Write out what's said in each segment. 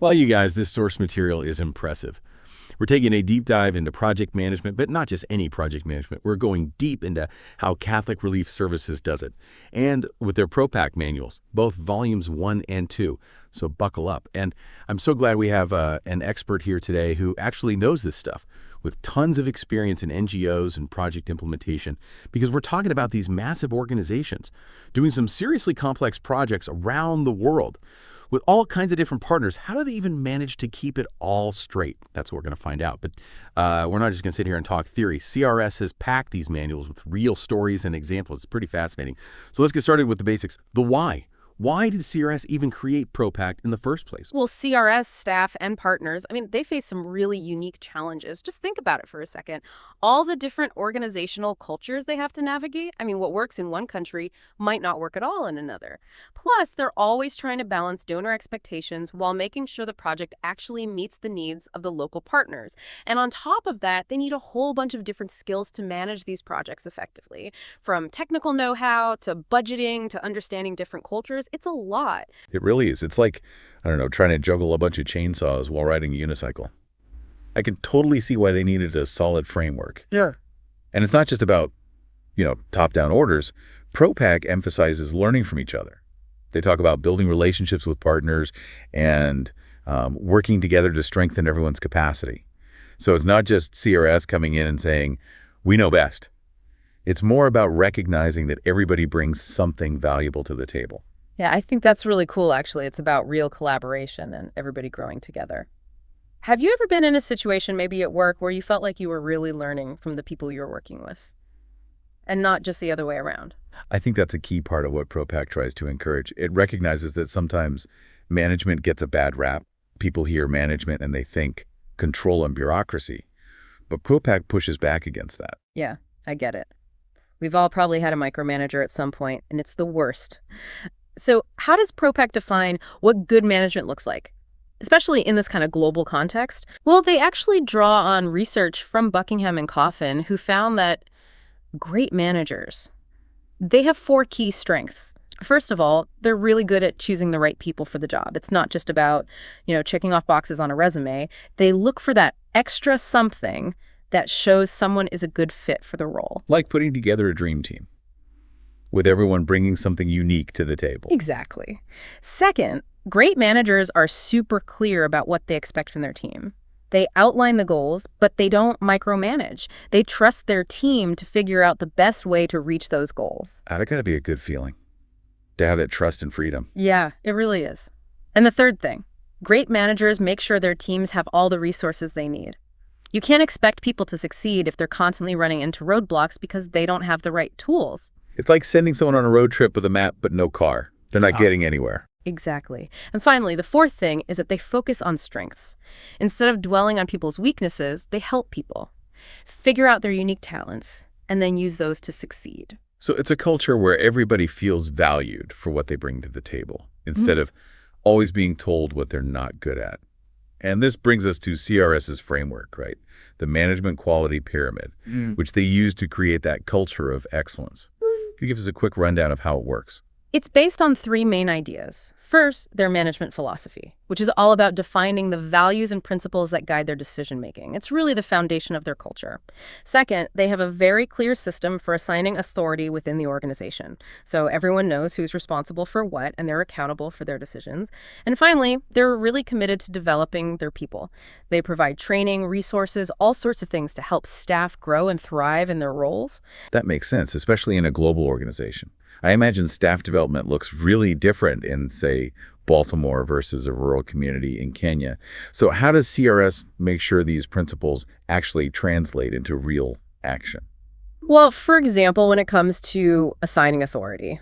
Well, you guys, this source material is impressive. We're taking a deep dive into project management, but not just any project management. We're going deep into how Catholic Relief Services does it, and with their propack manuals, both volumes 1 and 2. So buckle up. And I'm so glad we have an expert here today who actually knows this stuff with tons of experience in NGOs and project implementation, because we're talking about these massive organizations doing some seriously complex projects around the world with all kinds of different partners. How do they even manage to keep it all straight? That's what we're going to find out. But we're not just going to sit here and talk theory. CRS has packed these manuals with real stories and examples. It's pretty fascinating. So let's get started with the basics. The why. Why did CRS even create propack in the first place? Well, CRS staff and partners, they face some really unique challenges. Just think about it for a second. All the different organizational cultures they have to navigate. What works in one country might not work at all in another. Plus, they're always trying to balance donor expectations while making sure the project actually meets the needs of the local partners. And on top of that, they need a whole bunch of different skills to manage these projects effectively. From technical know-how to budgeting to understanding different cultures. It's a lot. It really is. It's like, I don't know, trying to juggle a bunch of chainsaws while riding a unicycle. I can totally see why they needed a solid framework. Yeah. And it's not just about, top-down orders. Propack emphasizes learning from each other. They talk about building relationships with partners and working together to strengthen everyone's capacity. So it's not just CRS coming in and saying, we know best. It's more about recognizing that everybody brings something valuable to the table. Yeah, I think that's really cool, actually. It's about real collaboration and everybody growing together. Have you ever been in a situation, maybe at work, where you felt like you were really learning from the people you're working with and not just the other way around? I think that's a key part of what Propack tries to encourage. It recognizes that sometimes management gets a bad rap. People hear management and they think control and bureaucracy. But Propack pushes back against that. Yeah, I get it. We've all probably had a micromanager at some point, and it's the worst. So how does Propack define what good management looks like, especially in this kind of global context? Well, they actually draw on research from Buckingham and Coffin, who found that great managers, they have 4 key strengths. First of all, they're really good at choosing the right people for the job. It's not just about, checking off boxes on a resume. They look for that extra something that shows someone is a good fit for the role. Like putting together a dream team, with everyone bringing something unique to the table. Exactly. Second, great managers are super clear about what they expect from their team. They outline the goals, but they don't micromanage. They trust their team to figure out the best way to reach those goals. That got to be a good feeling, to have that trust and freedom. Yeah, it really is. And the third thing, great managers make sure their teams have all the resources they need. You can't expect people to succeed if they're constantly running into roadblocks because they don't have the right tools. It's like sending someone on a road trip with a map but no car. They're not getting anywhere. Exactly. And finally, the fourth thing is that they focus on strengths. Instead of dwelling on people's weaknesses, they help people figure out their unique talents and then use those to succeed. So it's a culture where everybody feels valued for what they bring to the table, instead of always being told what they're not good at. And this brings us to CRS's framework, right? The Management Quality Pyramid, which they use to create that culture of excellence. Can you give us a quick rundown of how it works? It's based on 3 main ideas. First, their management philosophy, which is all about defining the values and principles that guide their decision-making. It's really the foundation of their culture. Second, they have a very clear system for assigning authority within the organization. So everyone knows who's responsible for what, and they're accountable for their decisions. And finally, they're really committed to developing their people. They provide training, resources, all sorts of things to help staff grow and thrive in their roles. That makes sense, especially in a global organization. I imagine staff development looks really different in, say, Baltimore versus a rural community in Kenya. So how does CRS make sure these principles actually translate into real action? Well, for example, when it comes to assigning authority,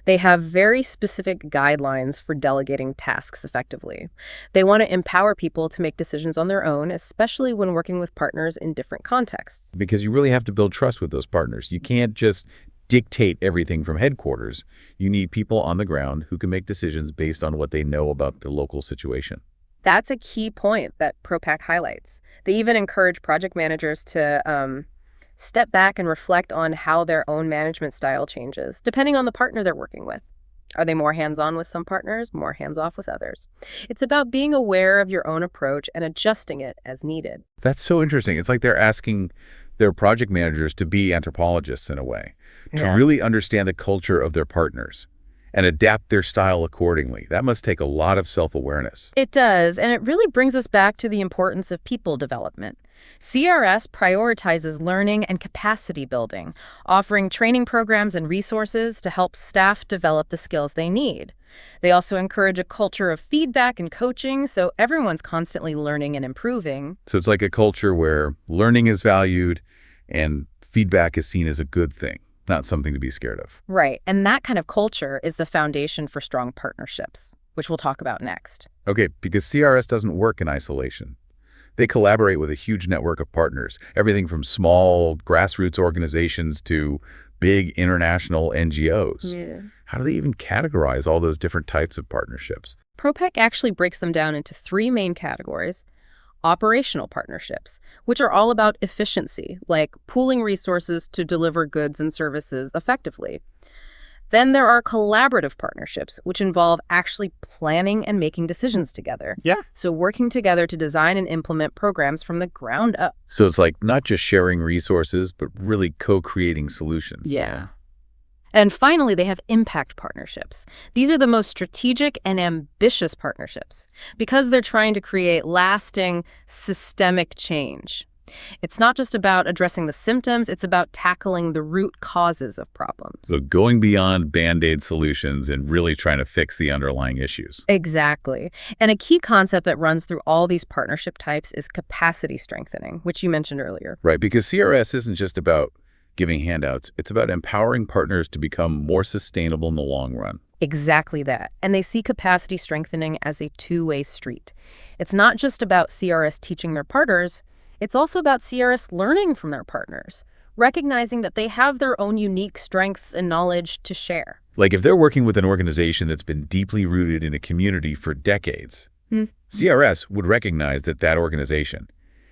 they have very specific guidelines for delegating tasks effectively. They want to empower people to make decisions on their own, especially when working with partners in different contexts. Because you really have to build trust with those partners. You can't just dictate everything from headquarters. You need people on the ground who can make decisions based on what they know about the local situation. That's a key point that Propack highlights. They even encourage project managers to step back and reflect on how their own management style changes, depending on the partner they're working with. Are they more hands-on with some partners, more hands-off with others? It's about being aware of your own approach and adjusting it as needed. That's so interesting. It's like they're asking their project managers to be anthropologists in a way, to really understand the culture of their partners and adapt their style accordingly. That must take a lot of self-awareness. It does, and it really brings us back to the importance of people development. CRS prioritizes learning and capacity building, offering training programs and resources to help staff develop the skills they need. They also encourage a culture of feedback and coaching, so everyone's constantly learning and improving. So it's like a culture where learning is valued and feedback is seen as a good thing, not something to be scared of. Right, and that kind of culture is the foundation for strong partnerships, which we'll talk about next. Okay, because CRS doesn't work in isolation. They collaborate with a huge network of partners, everything from small grassroots organizations to big international NGOs. Yeah. How do they even categorize all those different types of partnerships? propack actually breaks them down into three main categories. Operational partnerships, which are all about efficiency, like pooling resources to deliver goods and services effectively. Then there are collaborative partnerships, which involve actually planning and making decisions together. Yeah. So working together to design and implement programs from the ground up. So it's like not just sharing resources, but really co-creating solutions. Yeah. And finally, they have impact partnerships. These are the most strategic and ambitious partnerships because they're trying to create lasting, systemic change. It's not just about addressing the symptoms, it's about tackling the root causes of problems. So going beyond Band-Aid solutions and really trying to fix the underlying issues. Exactly. And a key concept that runs through all these partnership types is capacity strengthening, which you mentioned earlier. Right, because CRS isn't just about giving handouts. It's about empowering partners to become more sustainable in the long run. Exactly that. And they see capacity strengthening as a two-way street. It's not just about CRS teaching their partners, it's also about CRS learning from their partners, recognizing that they have their own unique strengths and knowledge to share. Like if they're working with an organization that's been deeply rooted in a community for decades, CRS would recognize that that organization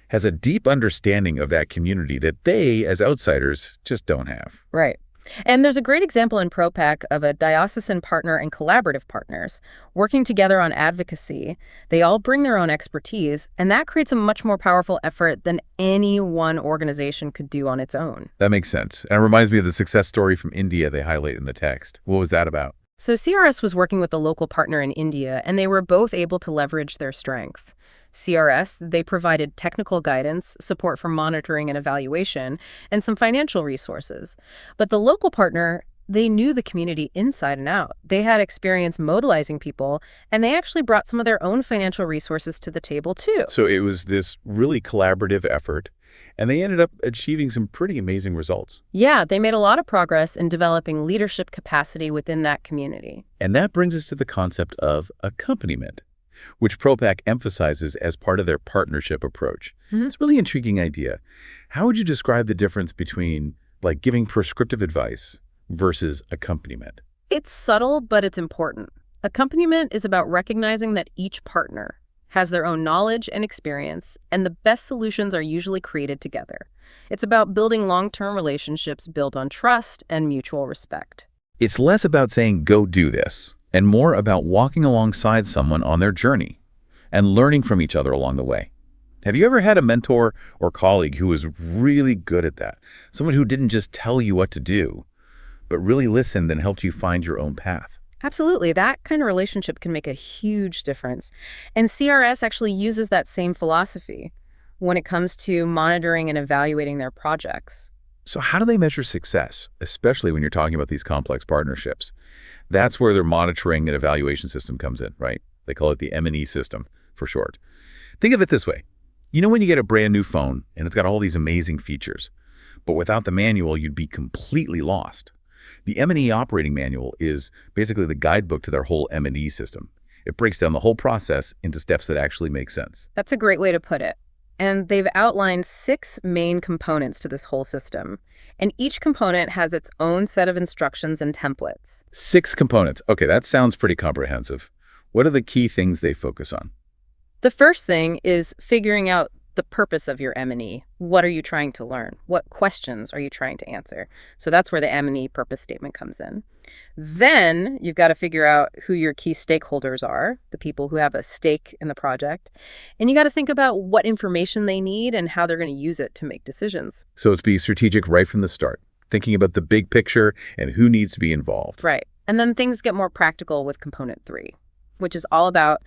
has a deep understanding of that community that they, as outsiders, just don't have. Right. And there's a great example in propack of a diocesan partner and collaborative partners working together on advocacy. They all bring their own expertise, and that creates a much more powerful effort than any one organization could do on its own. That makes sense. And it reminds me of the success story from India they highlight in the text. What was that about? So CRS was working with a local partner in India, and they were both able to leverage their strength. CRS, they provided technical guidance, support for monitoring and evaluation, and some financial resources. But the local partner, they knew the community inside and out. They had experience mobilizing people, and they actually brought some of their own financial resources to the table, too. So it was this really collaborative effort, and they ended up achieving some pretty amazing results. Yeah, they made a lot of progress in developing leadership capacity within that community. And that brings us to the concept of accompaniment, which propack emphasizes as part of their partnership approach. It's a really intriguing idea. How would you describe the difference between, like, giving prescriptive advice versus accompaniment? It's subtle, but it's important. Accompaniment is about recognizing that each partner has their own knowledge and experience, and the best solutions are usually created together. It's about building long-term relationships built on trust and mutual respect. It's less about saying, go do this, and more about walking alongside someone on their journey and learning from each other along the way. Have you ever had a mentor or colleague who was really good at that? Someone who didn't just tell you what to do, but really listened and helped you find your own path? Absolutely. That kind of relationship can make a huge difference. And CRS actually uses that same philosophy when it comes to monitoring and evaluating their projects. So how do they measure success, especially when you're talking about these complex partnerships? That's where their monitoring and evaluation system comes in, right? They call it the M&E system for short. Think of it this way. You know when you get a brand new phone and it's got all these amazing features, but without the manual, you'd be completely lost. The M&E operating manual is basically the guidebook to their whole M&E system. It breaks down the whole process into steps that actually make sense. That's a great way to put it. And they've outlined 6 main components to this whole system. And each component has its own set of instructions and templates. 6 components. Okay, that sounds pretty comprehensive. What are the key things they focus on? The first thing is figuring out the purpose of your M&E. What are you trying to learn? What questions are you trying to answer? So that's where the M&E purpose statement comes in. Then you've got to figure out who your key stakeholders are, the people who have a stake in the project. And you got to think about what information they need and how they're going to use it to make decisions. So it's be strategic right from the start, thinking about the big picture and who needs to be involved. Right. And then things get more practical with component 3, which is all about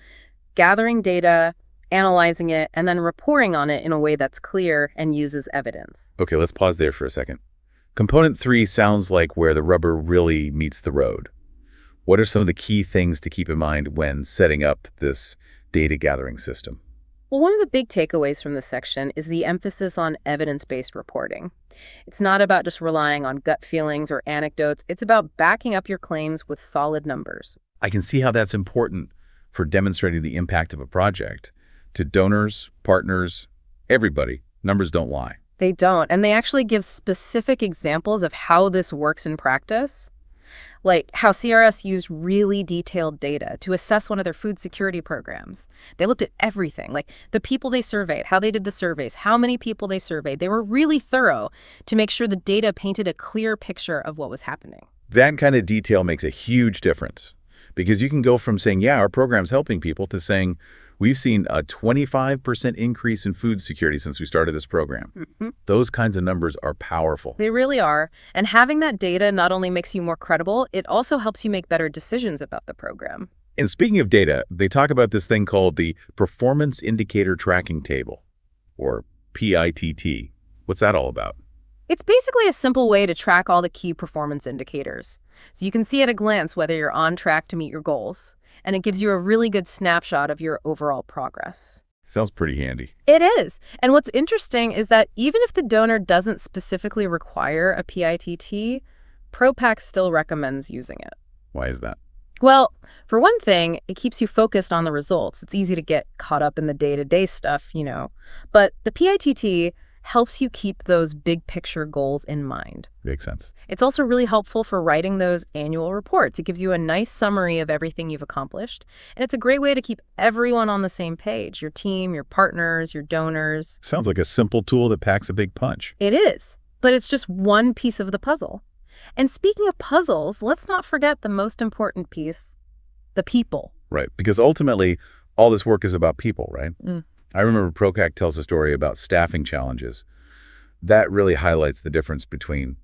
gathering data, analyzing it, and then reporting on it in a way that's clear and uses evidence. Okay, let's pause there for a second. Component 3 sounds like where the rubber really meets the road. What are some of the key things to keep in mind when setting up this data gathering system? Well, one of the big takeaways from this section is the emphasis on evidence-based reporting. It's not about just relying on gut feelings or anecdotes. It's about backing up your claims with solid numbers. I can see how that's important for demonstrating the impact of a project. To donors, partners, everybody, numbers don't lie. They don't, and they actually give specific examples of how this works in practice, like how CRS used really detailed data to assess one of their food security programs. They looked at everything, like the people they surveyed, how they did the surveys, how many people they surveyed. They were really thorough to make sure the data painted a clear picture of what was happening. That kind of detail makes a huge difference because you can go from saying, yeah, our program's helping people to saying, we've seen a 25% increase in food security since we started this program. Those kinds of numbers are powerful. They really are. And having that data not only makes you more credible, it also helps you make better decisions about the program. And speaking of data, they talk about this thing called the Performance Indicator Tracking Table, or PITT. What's that all about? It's basically a simple way to track all the key performance indicators. So you can see at a glance whether you're on track to meet your goals. And it gives you a really good snapshot of your overall progress. Sounds pretty handy. It is. And what's interesting is that even if the donor doesn't specifically require a PITT, propack still recommends using it. Why is that? Well, for one thing, it keeps you focused on the results. It's easy to get caught up in the day-to-day stuff, But the PITT helps you keep those big picture goals in mind. Makes sense. It's also really helpful for writing those annual reports. It gives you a nice summary of everything you've accomplished. And it's a great way to keep everyone on the same page, your team, your partners, your donors. Sounds like a simple tool that packs a big punch. It is, but it's just one piece of the puzzle. And speaking of puzzles, let's not forget the most important piece, the people. Right, because ultimately, all this work is about people, right? I remember Propack tells a story about staffing challenges. That really highlights the difference between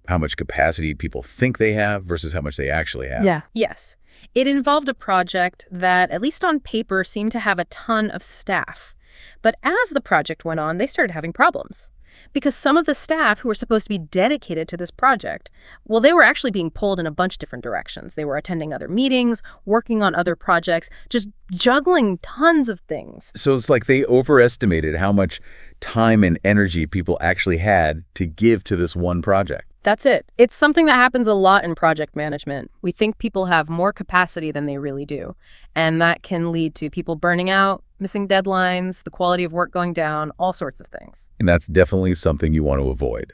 how much capacity people think they have versus how much they actually have. Yeah. Yes. It involved a project that, at least on paper, seemed to have a ton of staff. But as the project went on, they started having problems. Because some of the staff who were supposed to be dedicated to this project, well, they were actually being pulled in a bunch of different directions. They were attending other meetings, working on other projects, just juggling tons of things. So it's like they overestimated how much time and energy people actually had to give to this one project. That's it. It's something that happens a lot in project management. We think people have more capacity than they really do. And that can lead to people burning out, missing deadlines, the quality of work going down, all sorts of things. And that's definitely something you want to avoid.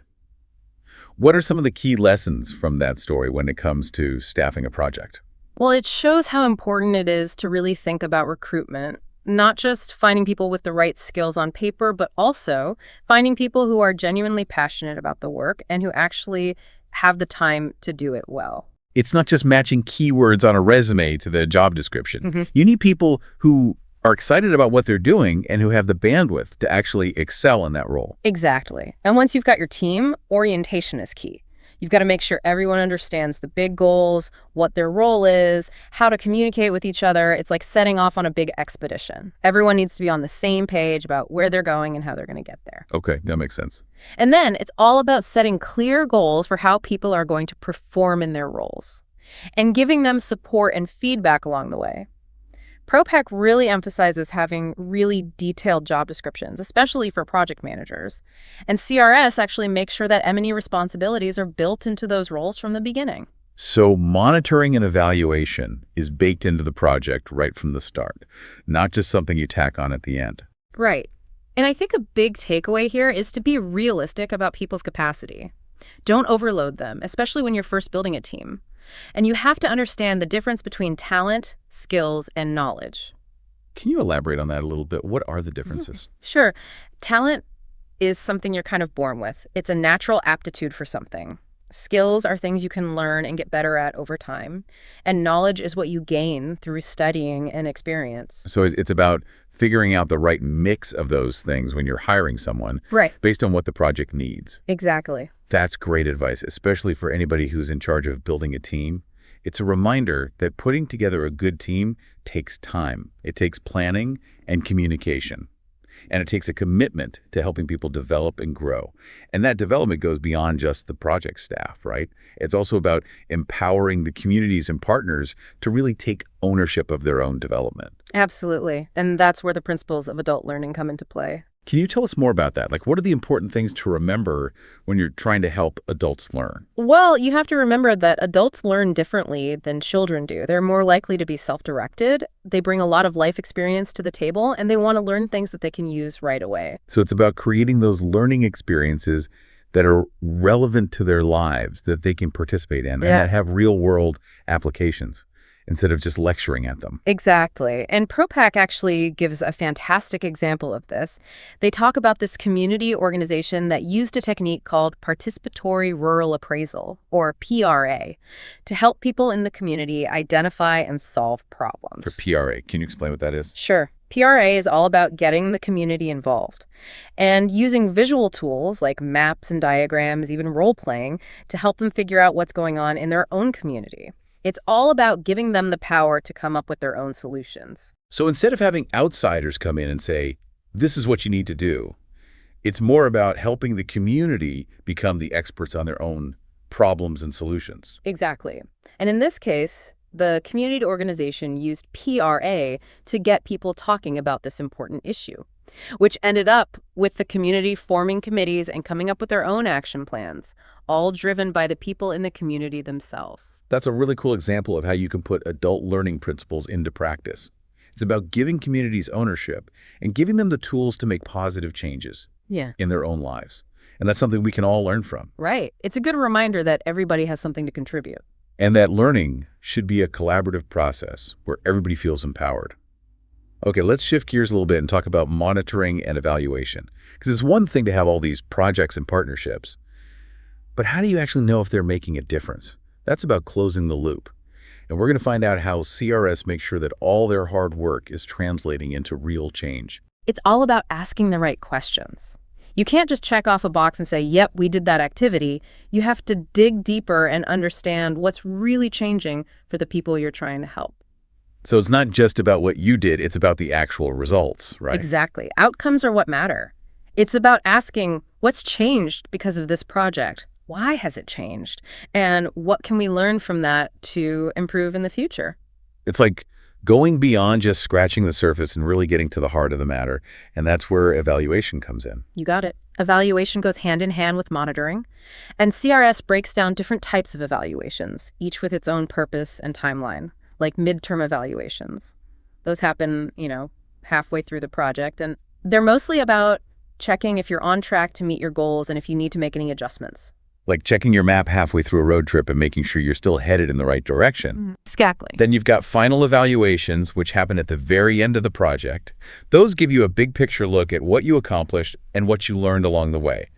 What are some of the key lessons from that story when it comes to staffing a project? Well, it shows how important it is to really think about recruitment. Not just finding people with the right skills on paper, but also finding people who are genuinely passionate about the work and who actually have the time to do it well. It's not just matching keywords on a resume to the job description. You need people who are excited about what they're doing and who have the bandwidth to actually excel in that role. Exactly. And once you've got your team, orientation is key. You've got to make sure everyone understands the big goals, what their role is, how to communicate with each other. It's like setting off on a big expedition. Everyone needs to be on the same page about where they're going and how they're going to get there. Okay, that makes sense. And then it's all about setting clear goals for how people are going to perform in their roles and giving them support and feedback along the way. Propack really emphasizes having really detailed job descriptions, especially for project managers. And CRS actually makes sure that M&E responsibilities are built into those roles from the beginning. So monitoring and evaluation is baked into the project right from the start, not just something you tack on at the end. Right. And I think a big takeaway here is to be realistic about people's capacity. Don't overload them, especially when you're first building a team. And you have to understand the difference between talent, skills, and knowledge. Can you elaborate on that a little bit? What are the differences? Sure. Talent is something you're kind of born with. It's a natural aptitude for something. Skills are things you can learn and get better at over time. And knowledge is what you gain through studying and experience. So it's about figuring out the right mix of those things when you're hiring someone Right. based on what the project needs. Exactly. That's great advice, especially for anybody who's in charge of building a team. It's a reminder that putting together a good team takes time. It takes planning and communication. And it takes a commitment to helping people develop and grow. And that development goes beyond just the project staff, right? It's also about empowering the communities and partners to really take ownership of their own development. Absolutely. And that's where the principles of adult learning come into play. Can you tell us more about that? Like, what are the important things to remember when you're trying to help adults learn? Well, you have to remember that adults learn differently than children do. They're more likely to be self-directed. They bring a lot of life experience to the table, and they want to learn things that they can use right away. So it's about creating those learning experiences that are relevant to their lives, that they can participate in, and that have real-world applications instead of just lecturing at them. Exactly. And propack actually gives a fantastic example of this. They talk about this community organization that used a technique called participatory rural appraisal, or PRA, to help people in the community identify and solve problems. For PRA, can you explain what that is? Sure. PRA is all about getting the community involved and using visual tools like maps and diagrams, even role-playing, to help them figure out what's going on in their own community. It's all about giving them the power to come up with their own solutions. So instead of having outsiders come in and say, this is what you need to do, it's more about helping the community become the experts on their own problems and solutions. Exactly. And in this case, the community organization used PRA to get people talking about this important issue, which ended up with the community forming committees and coming up with their own action plans, all driven by the people in the community themselves. That's a really cool example of how you can put adult learning principles into practice. It's about giving communities ownership and giving them the tools to make positive changes in their own lives. And that's something we can all learn from. Right. It's a good reminder that everybody has something to contribute. And that learning should be a collaborative process where everybody feels empowered. Okay, let's shift gears a little bit and talk about monitoring and evaluation. Because it's one thing to have all these projects and partnerships, but how do you actually know if they're making a difference? That's about closing the loop. And we're going to find out how CRS makes sure that all their hard work is translating into real change. It's all about asking the right questions. You can't just check off a box and say, yep, we did that activity. You have to dig deeper and understand what's really changing for the people you're trying to help. So it's not just about what you did, it's about the actual results, right? Exactly. Outcomes are what matter. It's about asking, what's changed because of this project? Why has it changed? And what can we learn from that to improve in the future? It's like going beyond just scratching the surface and really getting to the heart of the matter. And that's where evaluation comes in. You got it. Evaluation goes hand in hand with monitoring. And CRS breaks down different types of evaluations, each with its own purpose and timeline, like midterm evaluations. Those happen, halfway through the project. And they're mostly about checking if you're on track to meet your goals and if you need to make any adjustments. Like checking your map halfway through a road trip and making sure you're still headed in the right direction. Exactly. Then you've got final evaluations, which happen at the very end of the project. Those give you a big picture look at what you accomplished and what you learned along the way.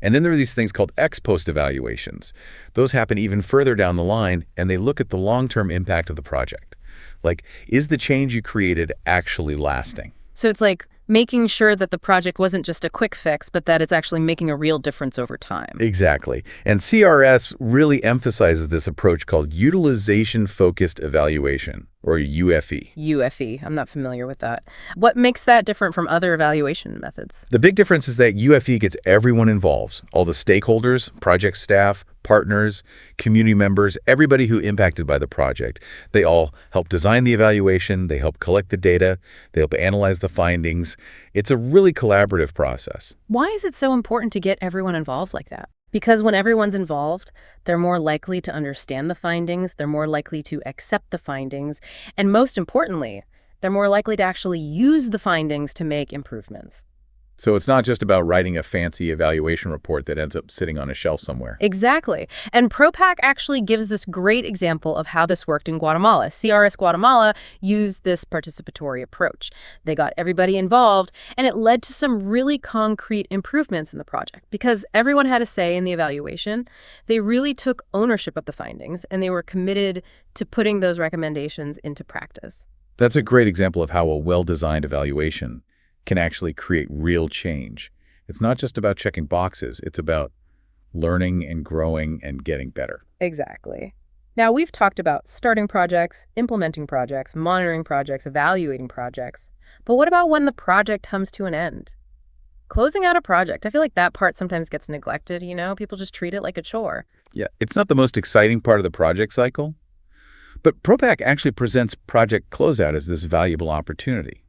And then there are these things called ex-post evaluations. Those happen even further down the line, and they look at the long-term impact of the project. Like, is the change you created actually lasting? So it's like making sure that the project wasn't just a quick fix, but that it's actually making a real difference over time. Exactly. And CRS really emphasizes this approach called utilization-focused evaluation, or UFE. UFE. I'm not familiar with that. What makes that different from other evaluation methods? The big difference is that UFE gets everyone involved, all the stakeholders, project staff, partners, community members, everybody who impacted by the project. They all help design the evaluation, they help collect the data, they help analyze the findings. It's a really collaborative process. Why is it so important to get everyone involved like that? Because when everyone's involved, they're more likely to understand the findings, they're more likely to accept the findings, and most importantly, they're more likely to actually use the findings to make improvements. So it's not just about writing a fancy evaluation report that ends up sitting on a shelf somewhere. Exactly. And propack actually gives this great example of how this worked in Guatemala. CRS Guatemala used this participatory approach. They got everybody involved, and it led to some really concrete improvements in the project. Because everyone had a say in the evaluation, they really took ownership of the findings, and they were committed to putting those recommendations into practice. That's a great example of how a well-designed evaluation can actually create real change. It's not just about checking boxes. It's about learning and growing and getting better. Exactly. Now, we've talked about starting projects, implementing projects, monitoring projects, evaluating projects. But what about when the project comes to an end? Closing out a project, I feel like that part sometimes gets neglected, People just treat it like a chore. Yeah, it's not the most exciting part of the project cycle, but propack actually presents project closeout as this valuable opportunity,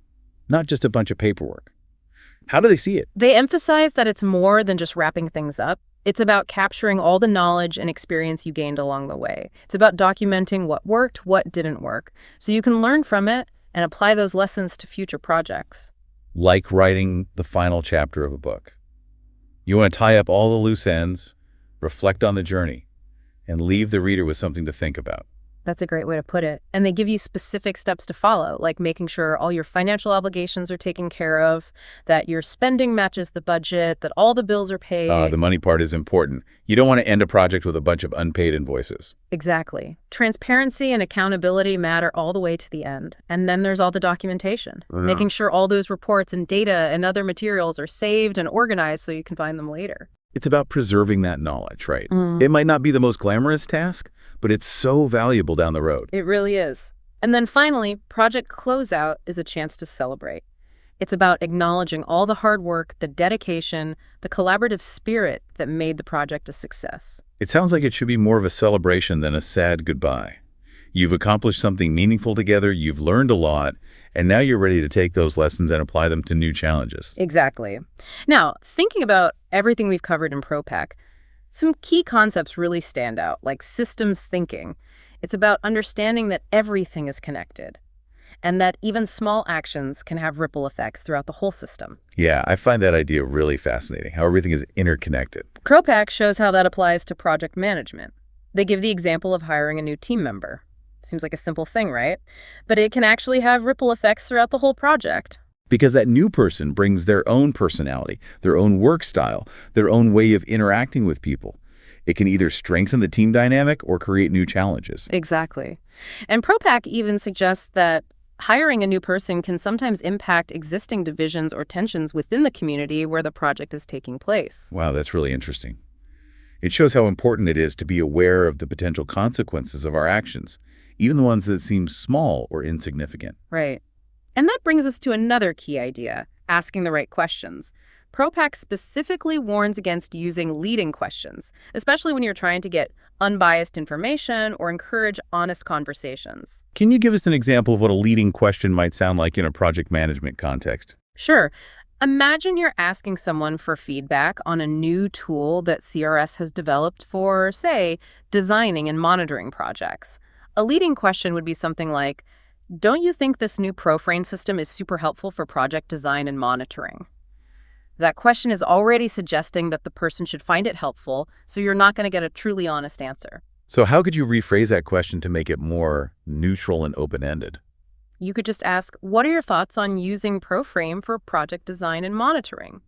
not just a bunch of paperwork. How do they see it? They emphasize that it's more than just wrapping things up. It's about capturing all the knowledge and experience you gained along the way. It's about documenting what worked, what didn't work, so you can learn from it and apply those lessons to future projects. Like writing the final chapter of a book. You want to tie up all the loose ends, reflect on the journey, and leave the reader with something to think about. That's a great way to put it. And they give you specific steps to follow, like making sure all your financial obligations are taken care of, that your spending matches the budget, that all the bills are paid. The money part is important. You don't want to end a project with a bunch of unpaid invoices. Exactly. Transparency and accountability matter all the way to the end. And then there's all the documentation, making sure all those reports and data and other materials are saved and organized so you can find them later. It's about preserving that knowledge, right? It might not be the most glamorous task, but it's so valuable down the road. It really is. And then finally, project closeout is a chance to celebrate. It's about acknowledging all the hard work, the dedication, the collaborative spirit that made the project a success. It sounds like it should be more of a celebration than a sad goodbye. You've accomplished something meaningful together, you've learned a lot, and now you're ready to take those lessons and apply them to new challenges. Exactly. Now, thinking about everything we've covered in propack, some key concepts really stand out, like systems thinking. It's about understanding that everything is connected and that even small actions can have ripple effects throughout the whole system. Yeah, I find that idea really fascinating, how everything is interconnected. propack shows how that applies to project management. They give the example of hiring a new team member. Seems like a simple thing, right? But it can actually have ripple effects throughout the whole project. Because that new person brings their own personality, their own work style, their own way of interacting with people. It can either strengthen the team dynamic or create new challenges. Exactly. And propack even suggests that hiring a new person can sometimes impact existing divisions or tensions within the community where the project is taking place. Wow, that's really interesting. It shows how important it is to be aware of the potential consequences of our actions, even the ones that seem small or insignificant. Right. And that brings us to another key idea, asking the right questions. propack specifically warns against using leading questions, especially when you're trying to get unbiased information or encourage honest conversations. Can you give us an example of what a leading question might sound like in a project management context? Sure. Imagine you're asking someone for feedback on a new tool that CRS has developed for, say, designing and monitoring projects. A leading question would be something like, don't you think this new ProFrame system is super helpful for project design and monitoring? That question is already suggesting that the person should find it helpful, so you're not going to get a truly honest answer. So how could you rephrase that question to make it more neutral and open-ended? You could just ask, what are your thoughts on using ProFrame for project design and monitoring?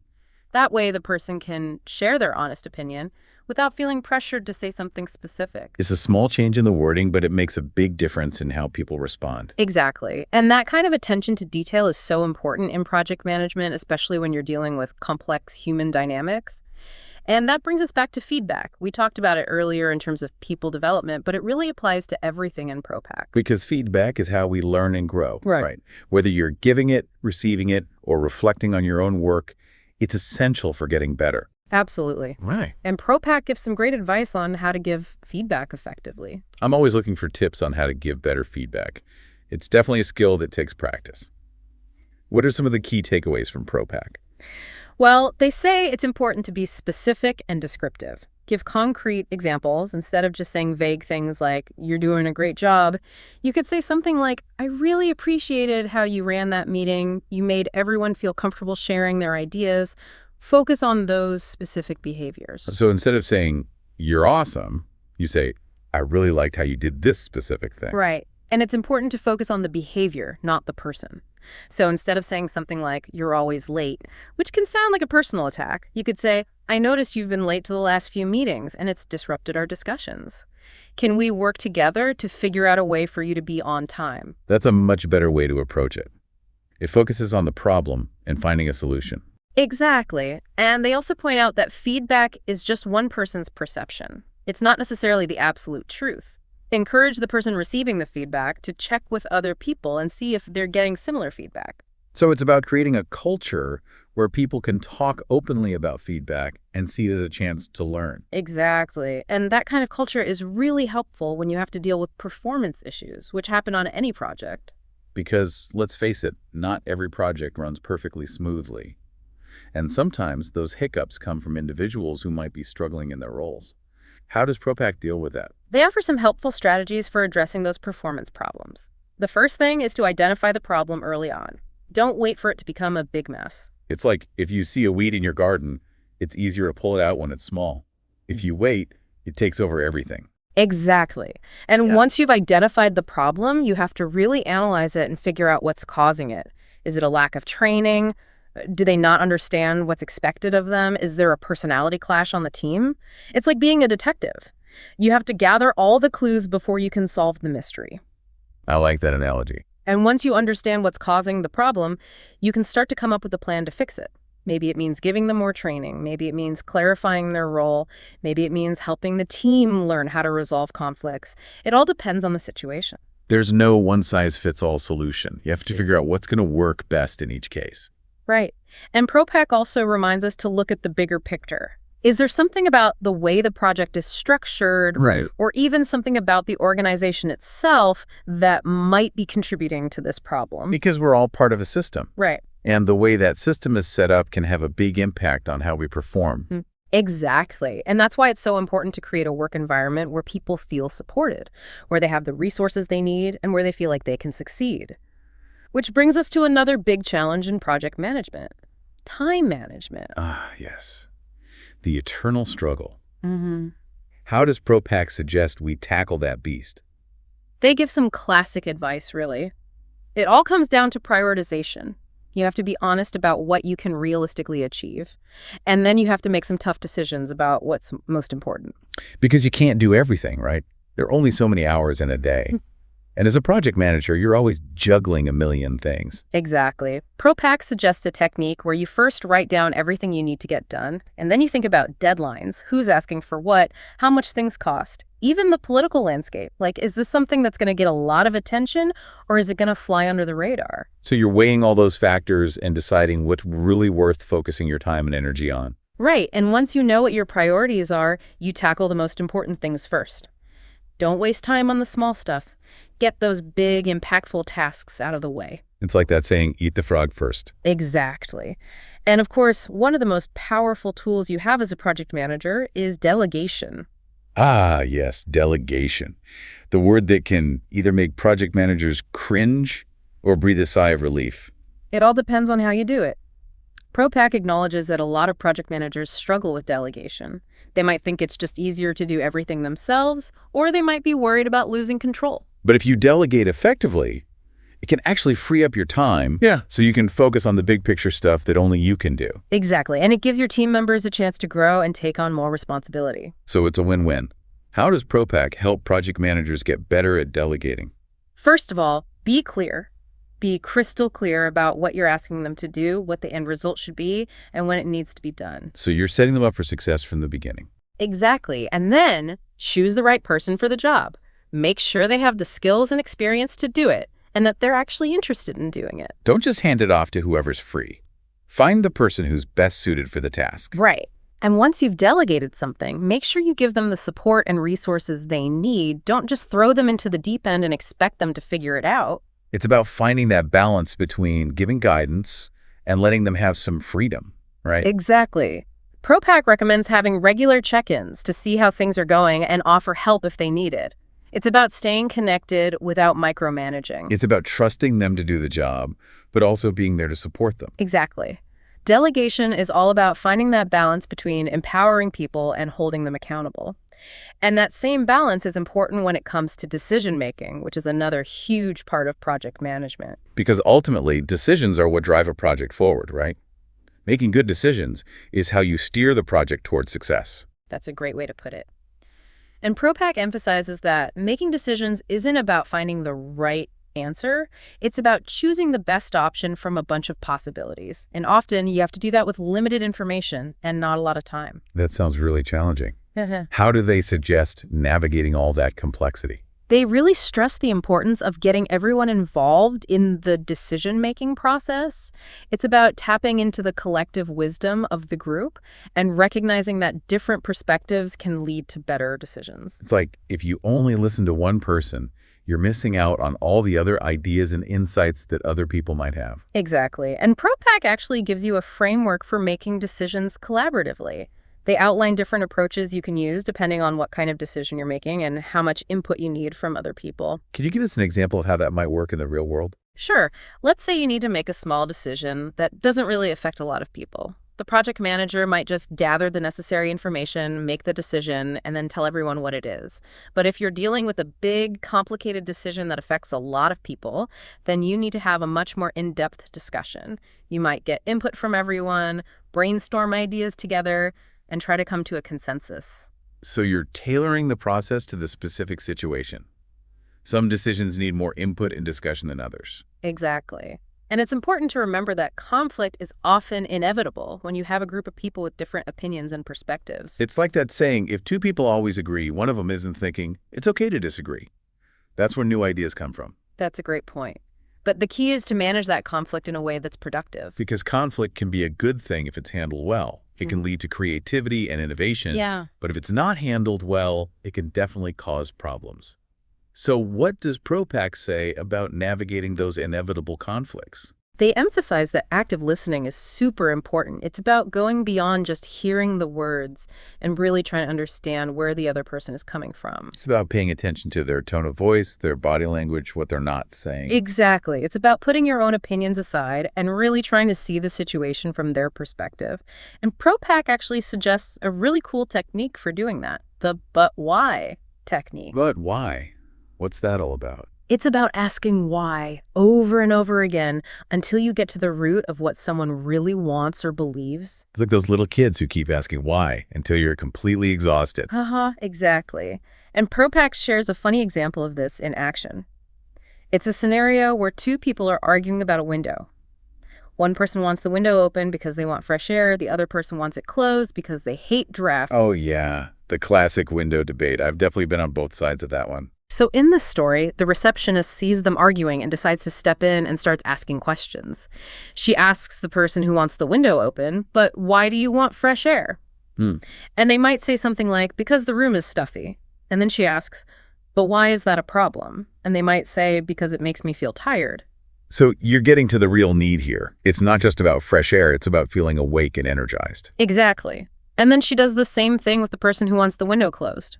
That way the person can share their honest opinion without feeling pressured to say something specific. It's a small change in the wording, but it makes a big difference in how people respond. Exactly. And that kind of attention to detail is so important in project management, especially when you're dealing with complex human dynamics. And that brings us back to feedback. We talked about it earlier in terms of people development, but it really applies to everything in propack. Because feedback is how we learn and grow. Right. Whether you're giving it, receiving it, or reflecting on your own work, it's essential for getting better. Absolutely. Right. And propack gives some great advice on how to give feedback effectively. I'm always looking for tips on how to give better feedback. It's definitely a skill that takes practice. What are some of the key takeaways from propack? Well, they say it's important to be specific and descriptive. Give concrete examples instead of just saying vague things like, you're doing a great job. You could say something like, I really appreciated how you ran that meeting. You made everyone feel comfortable sharing their ideas. Focus on those specific behaviors. So instead of saying, you're awesome, you say, I really liked how you did this specific thing. Right. And it's important to focus on the behavior, not the person. So instead of saying something like, you're always late, which can sound like a personal attack, you could say, I noticed you've been late to the last few meetings and it's disrupted our discussions. Can we work together to figure out a way for you to be on time? That's a much better way to approach it. It focuses on the problem and finding a solution. Exactly. And they also point out that feedback is just one person's perception. It's not necessarily the absolute truth. Encourage the person receiving the feedback to check with other people and see if they're getting similar feedback. So it's about creating a culture where people can talk openly about feedback and see it as a chance to learn. Exactly. And that kind of culture is really helpful when you have to deal with performance issues, which happen on any project. Because, let's face it, not every project runs perfectly smoothly. And sometimes those hiccups come from individuals who might be struggling in their roles. How does Propack deal with that? They offer some helpful strategies for addressing those performance problems. The first thing is to identify the problem early on. Don't wait for it to become a big mess. It's like if you see a weed in your garden, it's easier to pull it out when it's small. If you wait, it takes over everything. Exactly. And once you've identified the problem, you have to really analyze it and figure out what's causing it. Is it a lack of training? Do they not understand what's expected of them? Is there a personality clash on the team? It's like being a detective. You have to gather all the clues before you can solve the mystery. I like that analogy. And once you understand what's causing the problem, you can start to come up with a plan to fix it. Maybe it means giving them more training. Maybe it means clarifying their role. Maybe it means helping the team learn how to resolve conflicts. It all depends on the situation. There's no one-size-fits-all solution. You have to figure out what's going to work best in each case. Right. And Propack also reminds us to look at the bigger picture. Is there something about the way the project is structured, or even something about the organization itself that might be contributing to this problem? Because we're all part of a system. Right. And the way that system is set up can have a big impact on how we perform. Exactly. And that's why it's so important to create a work environment where people feel supported, where they have the resources they need, and where they feel like they can succeed. Which brings us to another big challenge in project management: time management. Ah, yes. The eternal struggle. Mm-hmm. How does Propack suggest we tackle that beast? They give some classic advice, really. It all comes down to prioritization. You have to be honest about what you can realistically achieve. And then you have to make some tough decisions about what's most important. Because you can't do everything, right? There are only so many hours in a day. And as a project manager, you're always juggling a million things. Exactly. Propack suggests a technique where you first write down everything you need to get done, and then you think about deadlines, who's asking for what, how much things cost, even the political landscape. Like, is this something that's going to get a lot of attention, or is it going to fly under the radar? So you're weighing all those factors and deciding what's really worth focusing your time and energy on. Right. And once you know what your priorities are, you tackle the most important things first. Don't waste time on the small stuff. Get those big, impactful tasks out of the way. It's like that saying, eat the frog first. Exactly. And of course, one of the most powerful tools you have as a project manager is delegation. Ah, yes, delegation. The word that can either make project managers cringe or breathe a sigh of relief. It all depends on how you do it. Propack acknowledges that a lot of project managers struggle with delegation. They might think it's just easier to do everything themselves, or they might be worried about losing control. But if you delegate effectively, it can actually free up your time so you can focus on the big picture stuff that only you can do. Exactly. And it gives your team members a chance to grow and take on more responsibility. So it's a win-win. How does Propack help project managers get better at delegating? First of all, be clear. Be crystal clear about what you're asking them to do, what the end result should be, and when it needs to be done. So you're setting them up for success from the beginning. Exactly. And then choose the right person for the job. Make sure they have the skills and experience to do it, and that they're actually interested in doing it. Don't just hand it off to whoever's free. Find the person who's best suited for the task. Right. And once you've delegated something, make sure you give them the support and resources they need. Don't just throw them into the deep end and expect them to figure it out. It's about finding that balance between giving guidance and letting them have some freedom, right? Exactly. Propack recommends having regular check-ins to see how things are going and offer help if they need it. It's about staying connected without micromanaging. It's about trusting them to do the job, but also being there to support them. Exactly. Delegation is all about finding that balance between empowering people and holding them accountable. And that same balance is important when it comes to decision-making, which is another huge part of project management. Because ultimately, decisions are what drive a project forward, right? Making good decisions is how you steer the project towards success. That's a great way to put it. And Propack emphasizes that making decisions isn't about finding the right answer. It's about choosing the best option from a bunch of possibilities. And often you have to do that with limited information and not a lot of time. That sounds really challenging. How do they suggest navigating all that complexity? They really stress the importance of getting everyone involved in the decision-making process. It's about tapping into the collective wisdom of the group and recognizing that different perspectives can lead to better decisions. It's like if you only listen to one person, you're missing out on all the other ideas and insights that other people might have. Exactly. And Propack actually gives you a framework for making decisions collaboratively. They outline different approaches you can use depending on what kind of decision you're making and how much input you need from other people. Can you give us an example of how that might work in the real world? Sure. Let's say you need to make a small decision that doesn't really affect a lot of people. The project manager might just gather the necessary information, make the decision, and then tell everyone what it is. But if you're dealing with a big, complicated decision that affects a lot of people, then you need to have a much more in-depth discussion. You might get input from everyone, brainstorm ideas together, and try to come to a consensus. So you're tailoring the process to the specific situation. Some decisions need more input and discussion than others. Exactly. And it's important to remember that conflict is often inevitable when you have a group of people with different opinions and perspectives. It's like that saying, if two people always agree, one of them isn't thinking, it's okay to disagree. That's where new ideas come from. That's a great point. But the key is to manage that conflict in a way that's productive. Because conflict can be a good thing if it's handled well. It can lead to creativity and innovation. Yeah. But if it's not handled well, it can definitely cause problems. So what does Propack say about navigating those inevitable conflicts? They emphasize that active listening is super important. It's about going beyond just hearing the words and really trying to understand where the other person is coming from. It's about paying attention to their tone of voice, their body language, what they're not saying. Exactly. It's about putting your own opinions aside and really trying to see the situation from their perspective. And Propack actually suggests a really cool technique for doing that, the but why technique. But why? What's that all about? It's about asking why over and over again until you get to the root of what someone really wants or believes. It's like those little kids who keep asking why until you're completely exhausted. Exactly. And Propack shares a funny example of this in action. It's a scenario where two people are arguing about a window. One person wants the window open because they want fresh air. The other person wants it closed because they hate drafts. Oh, yeah. The classic window debate. I've definitely been on both sides of that one. So in this story, the receptionist sees them arguing and decides to step in and starts asking questions. She asks the person who wants the window open, but why do you want fresh air? And they might say something like, because the room is stuffy. And then she asks, but why is that a problem? And they might say, because it makes me feel tired. So you're getting to the real need here. It's not just about fresh air. It's about feeling awake and energized. Exactly. And then she does the same thing with the person who wants the window closed.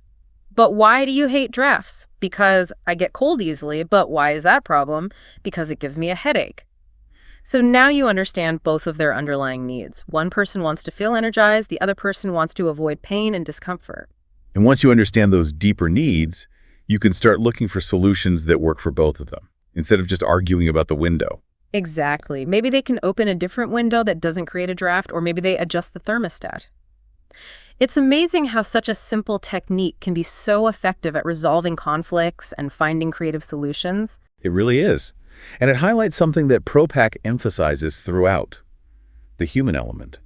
But why do you hate drafts? Because I get cold easily, but why is that a problem? Because it gives me a headache. So now you understand both of their underlying needs. One person wants to feel energized, the other person wants to avoid pain and discomfort. And once you understand those deeper needs, you can start looking for solutions that work for both of them, instead of just arguing about the window. Exactly. Maybe they can open a different window that doesn't create a draft, or maybe they adjust the thermostat. It's amazing how such a simple technique can be so effective at resolving conflicts and finding creative solutions. It really is. And it highlights something that Propack emphasizes throughout: the human element.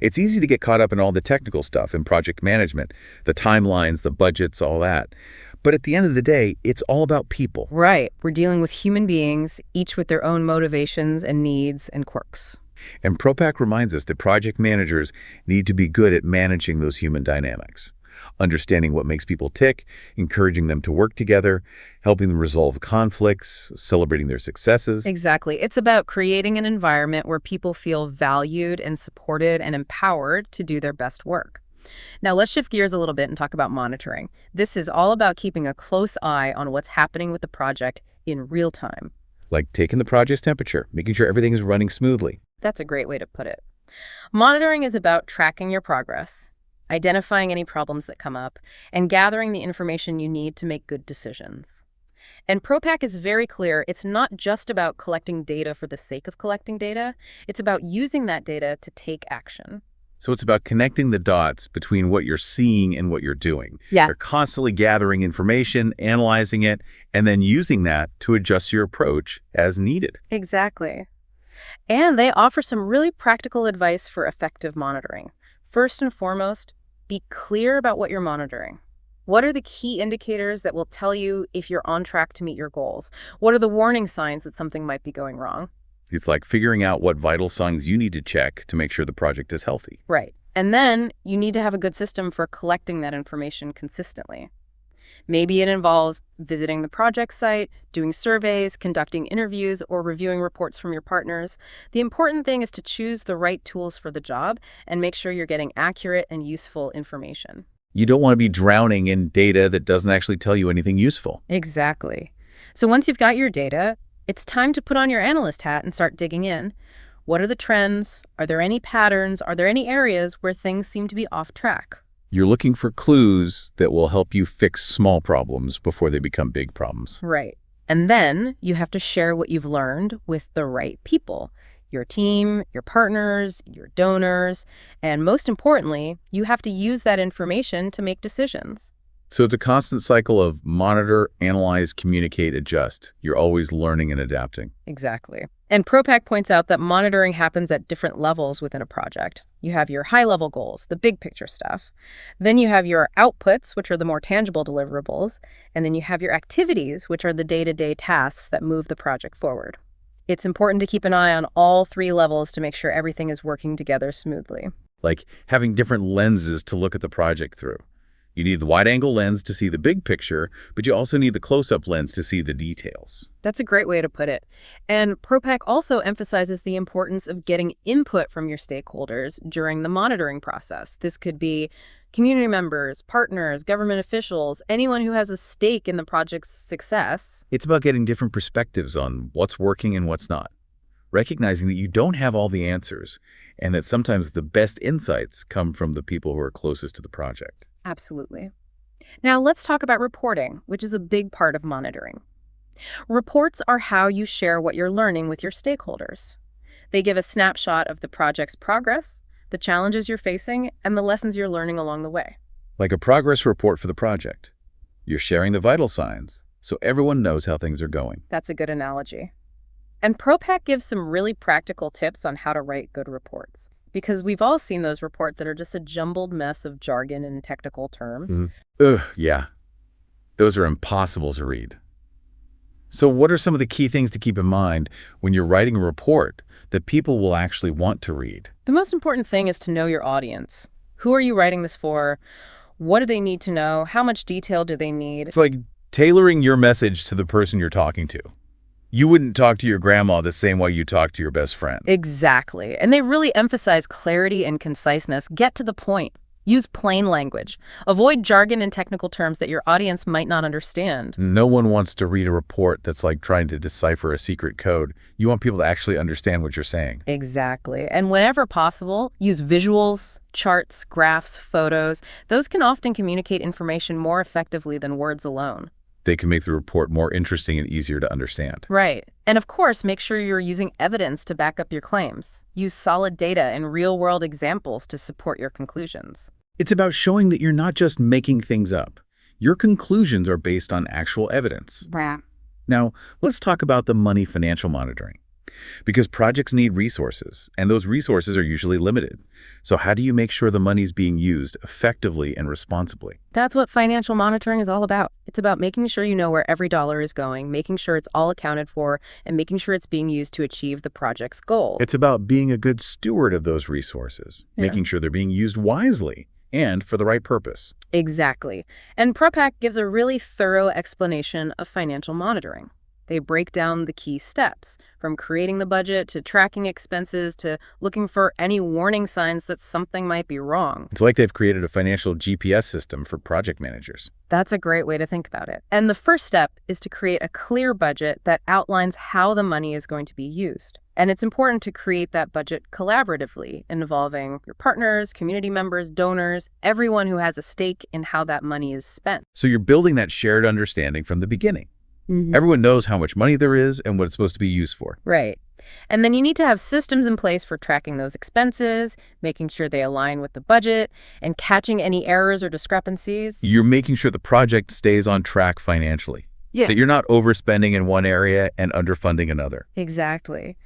It's easy to get caught up in all the technical stuff in project management, the timelines, the budgets, all that. But at the end of the day, it's all about people. Right. We're dealing with human beings, each with their own motivations and needs and quirks. And Propack reminds us that project managers need to be good at managing those human dynamics. understanding what makes people tick, encouraging them to work together, helping them resolve conflicts, celebrating their successes. Exactly. It's about creating an environment where people feel valued and supported and empowered to do their best work. Now, let's shift gears a little bit and talk about monitoring. This is all about keeping a close eye on what's happening with the project in real time. Like taking the project's temperature, making sure everything is running smoothly. That's a great way to put it. Monitoring is about tracking your progress, identifying any problems that come up, and gathering the information you need to make good decisions. And propack is very clear. It's not just about collecting data for the sake of collecting data. It's about using that data to take action. So it's about connecting the dots between what you're seeing and what you're doing. Yeah. They're constantly gathering information, analyzing it, and then using that to adjust your approach as needed. Exactly. And they offer some really practical advice for effective monitoring. First and foremost, be clear about what you're monitoring. What are the key indicators that will tell you if you're on track to meet your goals? What are the warning signs that something might be going wrong? It's like figuring out what vital signs you need to check to make sure the project is healthy. Right. And then you need to have a good system for collecting that information consistently. Maybe it involves visiting the project site, doing surveys, conducting interviews, or reviewing reports from your partners. The important thing is to choose the right tools for the job and make sure you're getting accurate and useful information. You don't want to be drowning in data that doesn't actually tell you anything useful. Exactly. So once you've got your data, it's time to put on your analyst hat and start digging in. What are the trends? Are there any patterns? Are there any areas where things seem to be off track? You're looking for clues that will help you fix small problems before they become big problems. Right. And then you have to share what you've learned with the right people, your team, your partners, your donors, and most importantly, you have to use that information to make decisions. So it's a constant cycle of monitor, analyze, communicate, adjust. You're always learning and adapting. Exactly. And propack points out that monitoring happens at different levels within a project. You have your high-level goals, the big picture stuff. Then you have your outputs, which are the more tangible deliverables. And then you have your activities, which are the day-to-day tasks that move the project forward. It's important to keep an eye on all three levels to make sure everything is working together smoothly. Like having different lenses to look at the project through. You need the wide-angle lens to see the big picture, but you also need the close-up lens to see the details. That's a great way to put it. And propack also emphasizes the importance of getting input from your stakeholders during the monitoring process. This could be community members, partners, government officials, anyone who has a stake in the project's success. It's about getting different perspectives on what's working and what's not. Recognizing that you don't have all the answers, and that sometimes the best insights come from the people who are closest to the project. Absolutely. Now let's talk about reporting, which is a big part of monitoring. Reports are how you share what you're learning with your stakeholders. They give a snapshot of the project's progress, the challenges you're facing, and the lessons you're learning along the way. Like a progress report for the project. You're sharing the vital signs, so everyone knows how things are going. That's a good analogy. And propack gives some really practical tips on how to write good reports. Because we've all seen those reports that are just a jumbled mess of jargon and technical terms. Yeah. Those are impossible to read. So what are some of the key things to keep in mind when you're writing a report that people will actually want to read? The most important thing is to know your audience. Who are you writing this for? What do they need to know? How much detail do they need? It's like tailoring your message to the person you're talking to. You wouldn't talk to your grandma the same way you talk to your best friend. Exactly. And they really emphasize clarity and conciseness. Get to the point. Use plain language. Avoid jargon and technical terms that your audience might not understand. No one wants to read a report that's like trying to decipher a secret code. You want people to actually understand what you're saying. Exactly. And whenever possible, use visuals, charts, graphs, photos. Those can often communicate information more effectively than words alone. They can make the report more interesting and easier to understand. Right. And of course, make sure you're using evidence to back up your claims. Use solid data and real-world examples to support your conclusions. It's about showing that you're not just making things up. Your conclusions are based on actual evidence. Right. Now, let's talk about the money financial monitoring. Because projects need resources, and those resources are usually limited. So how do you make sure the money's being used effectively and responsibly? That's what financial monitoring is all about. It's about making sure you know where every dollar is going, making sure it's all accounted for, and making sure it's being used to achieve the project's goal. It's about being a good steward of those resources, making sure they're being used wisely, and for the right purpose. Exactly. And propack gives a really thorough explanation of financial monitoring. They break down the key steps, from creating the budget to tracking expenses to looking for any warning signs that something might be wrong. It's like they've created a financial GPS system for project managers. That's a great way to think about it. And the first step is to create a clear budget that outlines how the money is going to be used. And it's important to create that budget collaboratively, involving your partners, community members, donors, everyone who has a stake in how that money is spent. So you're building that shared understanding from the beginning. Everyone knows how much money there is and what it's supposed to be used for. Right. And then you need to have systems in place for tracking those expenses, making sure they align with the budget, and catching any errors or discrepancies. You're making sure the project stays on track financially. Yeah. That you're not overspending in one area and underfunding another. Exactly.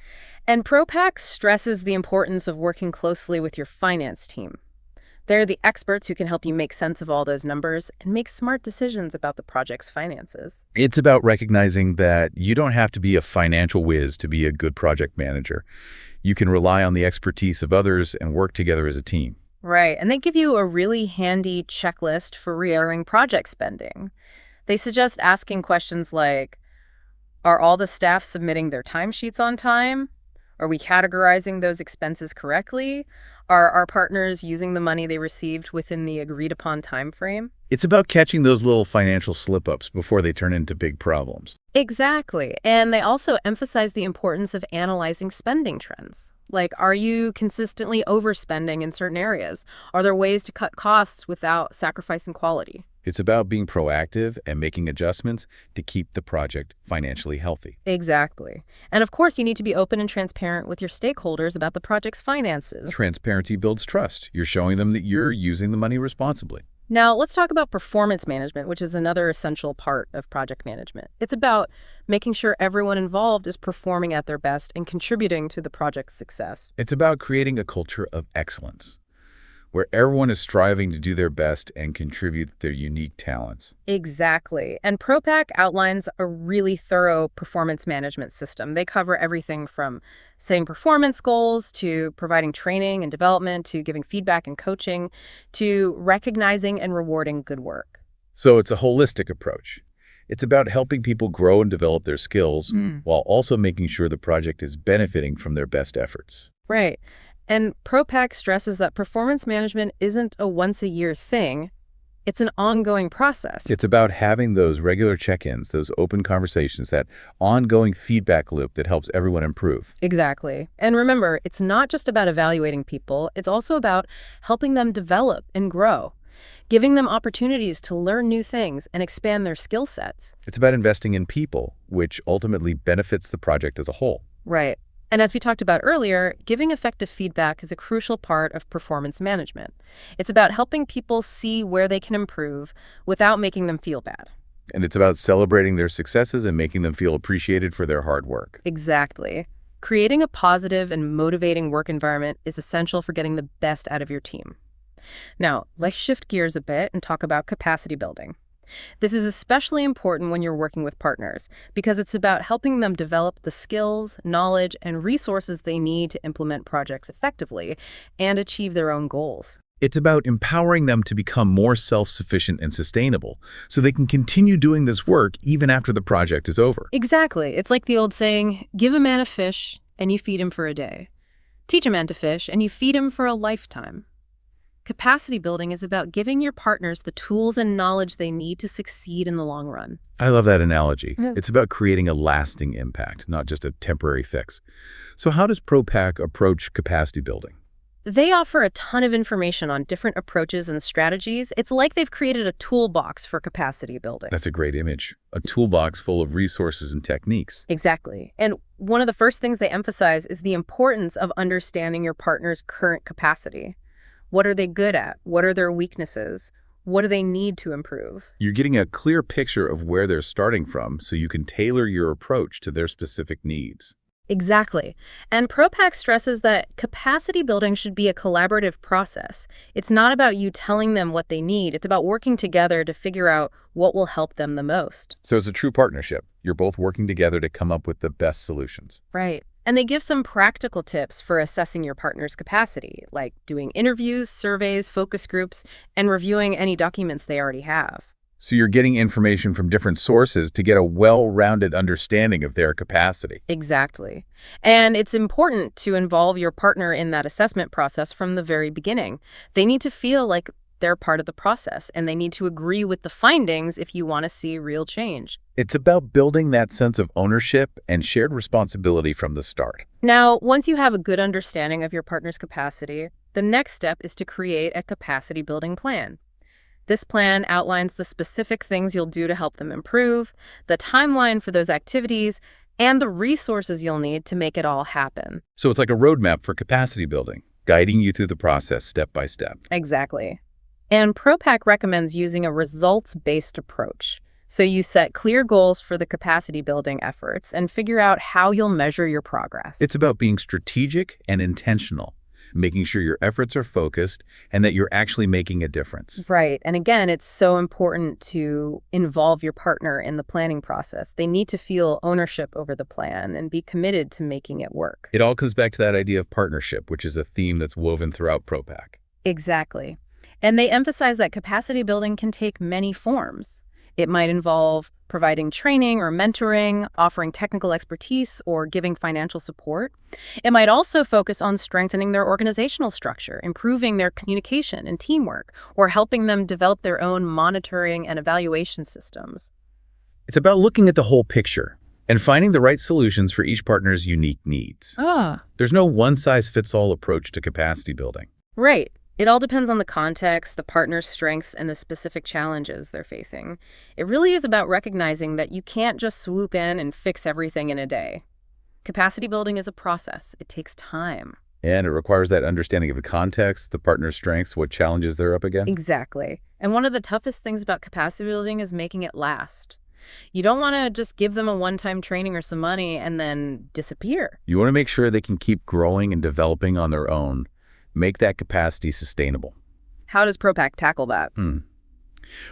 And propack stresses the importance of working closely with your finance team. They're the experts who can help you make sense of all those numbers and make smart decisions about the project's finances. It's about recognizing that you don't have to be a financial whiz to be a good project manager. You can rely on the expertise of others and work together as a team. Right, and they give you a really handy checklist for reordering project spending. They suggest asking questions like, are all the staff submitting their timesheets on time? Are we categorizing those expenses correctly? Are our partners using the money they received within the agreed-upon time frame? It's about catching those little financial slip-ups before they turn into big problems. Exactly. And they also emphasize the importance of analyzing spending trends. Like, are you consistently overspending in certain areas? Are there ways to cut costs without sacrificing quality? It's about being proactive and making adjustments to keep the project financially healthy. Exactly. And of course, you need to be open and transparent with your stakeholders about the project's finances. Transparency builds trust. You're showing them that you're using the money responsibly. Now, let's talk about performance management, which is another essential part of project management. It's about making sure everyone involved is performing at their best and contributing to the project's success. It's about creating a culture of excellence, where everyone is striving to do their best and contribute their unique talents. Exactly. And propack outlines a really thorough performance management system. They cover everything from setting performance goals to providing training and development to giving feedback and coaching to recognizing and rewarding good work. So it's a holistic approach. It's about helping people grow and develop their skills while also making sure the project is benefiting from their best efforts. Right. And propack stresses that performance management isn't a once-a-year thing. It's an ongoing process. It's about having those regular check-ins, those open conversations, that ongoing feedback loop that helps everyone improve. Exactly. And remember, it's not just about evaluating people. It's also about helping them develop and grow, giving them opportunities to learn new things and expand their skill sets. It's about investing in people, which ultimately benefits the project as a whole. Right. And as we talked about earlier, giving effective feedback is a crucial part of performance management. It's about helping people see where they can improve without making them feel bad. And it's about celebrating their successes and making them feel appreciated for their hard work. Exactly. Creating a positive and motivating work environment is essential for getting the best out of your team. Now, let's shift gears a bit and talk about capacity building. This is especially important when you're working with partners because it's about helping them develop the skills, knowledge, and resources they need to implement projects effectively and achieve their own goals. It's about empowering them to become more self-sufficient and sustainable so they can continue doing this work even after the project is over. Exactly. It's like the old saying, give a man a fish and you feed him for a day. Teach a man to fish and you feed him for a lifetime. Capacity building is about giving your partners the tools and knowledge they need to succeed in the long run. I love that analogy. Yeah. It's about creating a lasting impact, not just a temporary fix. So how does propack approach capacity building? They offer a ton of information on different approaches and strategies. It's like they've created a toolbox for capacity building. That's a great image. A toolbox full of resources and techniques. Exactly. And one of the first things they emphasize is the importance of understanding your partner's current capacity. What are they good at? What are their weaknesses? What do they need to improve? You're getting a clear picture of where they're starting from so you can tailor your approach to their specific needs. Exactly. And propack stresses that capacity building should be a collaborative process. It's not about you telling them what they need. It's about working together to figure out what will help them the most. So it's a true partnership. You're both working together to come up with the best solutions. Right. And they give some practical tips for assessing your partner's capacity, like doing interviews, surveys, focus groups, and reviewing any documents they already have. So you're getting information from different sources to get a well-rounded understanding of their capacity. Exactly. And it's important to involve your partner in that assessment process from the very beginning. They need to feel like they're part of the process, and they need to agree with the findings if you want to see real change. It's about building that sense of ownership and shared responsibility from the start. Now, once you have a good understanding of your partner's capacity, the next step is to create a capacity building plan. This plan outlines the specific things you'll do to help them improve, the timeline for those activities, and the resources you'll need to make it all happen. So it's like a roadmap for capacity building, guiding you through the process step by step. Exactly. And propack recommends using a results-based approach. So you set clear goals for the capacity building efforts and figure out how you'll measure your progress. It's about being strategic and intentional, making sure your efforts are focused and that you're actually making a difference. Right. And again, it's so important to involve your partner in the planning process. They need to feel ownership over the plan and be committed to making it work. It all comes back to that idea of partnership, which is a theme that's woven throughout propack. Exactly. And they emphasize that capacity building can take many forms. It might involve providing training or mentoring, offering technical expertise, or giving financial support. It might also focus on strengthening their organizational structure, improving their communication and teamwork, or helping them develop their own monitoring and evaluation systems. It's about looking at the whole picture and finding the right solutions for each partner's unique needs. There's no one-size-fits-all approach to capacity building. Right. It all depends on the context, the partner's strengths, and the specific challenges they're facing. It really is about recognizing that you can't just swoop in and fix everything in a day. Capacity building is a process. It takes time. And it requires that understanding of the context, the partner's strengths, what challenges they're up against. Exactly. And one of the toughest things about capacity building is making it last. You don't want to just give them a one-time training or some money and then disappear. You want to make sure they can keep growing and developing on their own. Make that capacity sustainable. How does propack tackle that?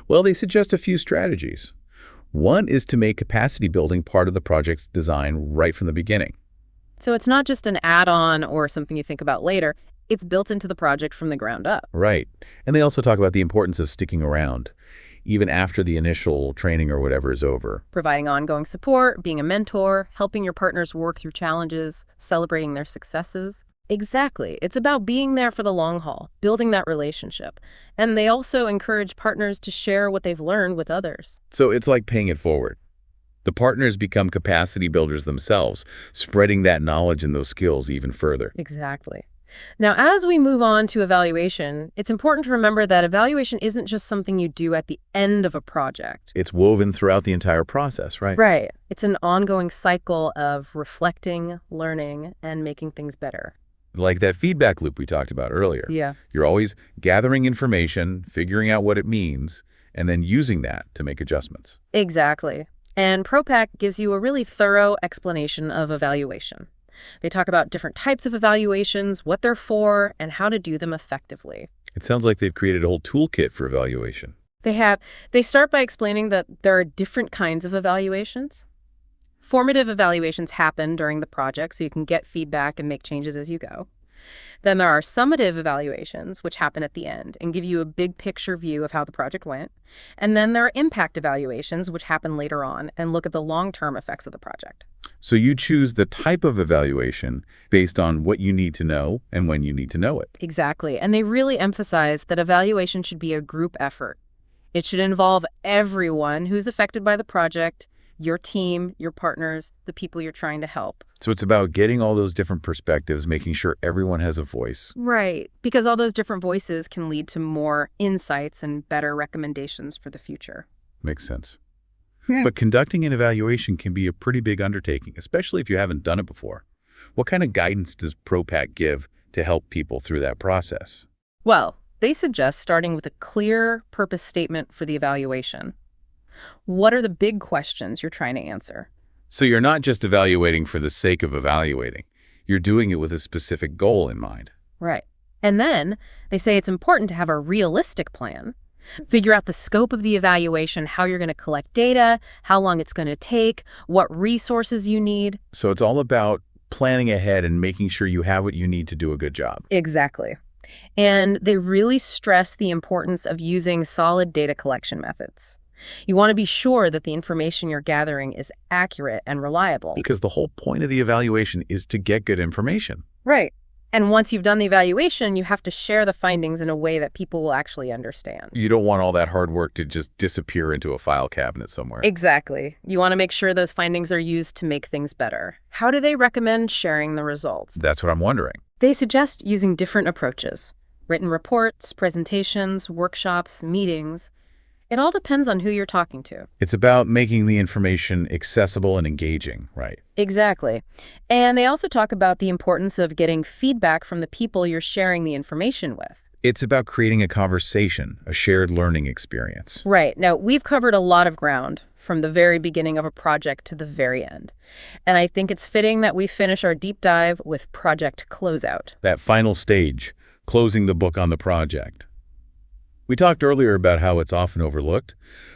Well, they suggest a few strategies. One is to make capacity building part of the project's design right from the beginning. So it's not just an add-on or something you think about later. It's built into the project from the ground up. Right. And they also talk about the importance of sticking around, even after the initial training or whatever is over. Providing ongoing support, being a mentor, helping your partners work through challenges, celebrating their successes. Exactly. It's about being there for the long haul, building that relationship. And they also encourage partners to share what they've learned with others. So it's like paying it forward. The partners become capacity builders themselves, spreading that knowledge and those skills even further. Exactly. Now, as we move on to evaluation, it's important to remember that evaluation isn't just something you do at the end of a project. It's woven throughout the entire process, right? Right. It's an ongoing cycle of reflecting, learning, and making things better. Like that feedback loop we talked about earlier. Yeah. You're always gathering information, figuring out what it means, and then using that to make adjustments. Exactly. And propack gives you a really thorough explanation of evaluation. They talk about different types of evaluations, what they're for, and how to do them effectively. It sounds like they've created a whole toolkit for evaluation. They start by explaining that there are different kinds of evaluations. Formative evaluations happen during the project, so you can get feedback and make changes as you go. Then there are summative evaluations, which happen at the end and give you a big picture view of how the project went. And then there are impact evaluations, which happen later on and look at the long-term effects of the project. So you choose the type of evaluation based on what you need to know and when you need to know it. Exactly. And they really emphasize that evaluation should be a group effort. It should involve everyone who's affected by the project, your team, your partners, the people you're trying to help. So it's about getting all those different perspectives, making sure everyone has a voice. Right, because all those different voices can lead to more insights and better recommendations for the future. Makes sense. But conducting an evaluation can be a pretty big undertaking, especially if you haven't done it before. What kind of guidance does propack give to help people through that process? Well, they suggest starting with a clear purpose statement for the evaluation. What are the big questions you're trying to answer? So you're not just evaluating for the sake of evaluating. You're doing it with a specific goal in mind. Right. And then they say it's important to have a realistic plan. Figure out the scope of the evaluation, how you're going to collect data, how long it's going to take, what resources you need. So it's all about planning ahead and making sure you have what you need to do a good job. Exactly. And they really stress the importance of using solid data collection methods. You want to be sure that the information you're gathering is accurate and reliable. Because the whole point of the evaluation is to get good information. Right. And once you've done the evaluation, you have to share the findings in a way that people will actually understand. You don't want all that hard work to just disappear into a file cabinet somewhere. Exactly. You want to make sure those findings are used to make things better. How do they recommend sharing the results? That's what I'm wondering. They suggest using different approaches: written reports, presentations, workshops, meetings. It all depends on who you're talking to. It's about making the information accessible and engaging, right? Exactly. And they also talk about the importance of getting feedback from the people you're sharing the information with. It's about creating a conversation, a shared learning experience. Right. Now, we've covered a lot of ground from the very beginning of a project to the very end. And I think it's fitting that we finish our deep dive with project closeout. That final stage, closing the book on the project. We talked earlier about how it's often overlooked,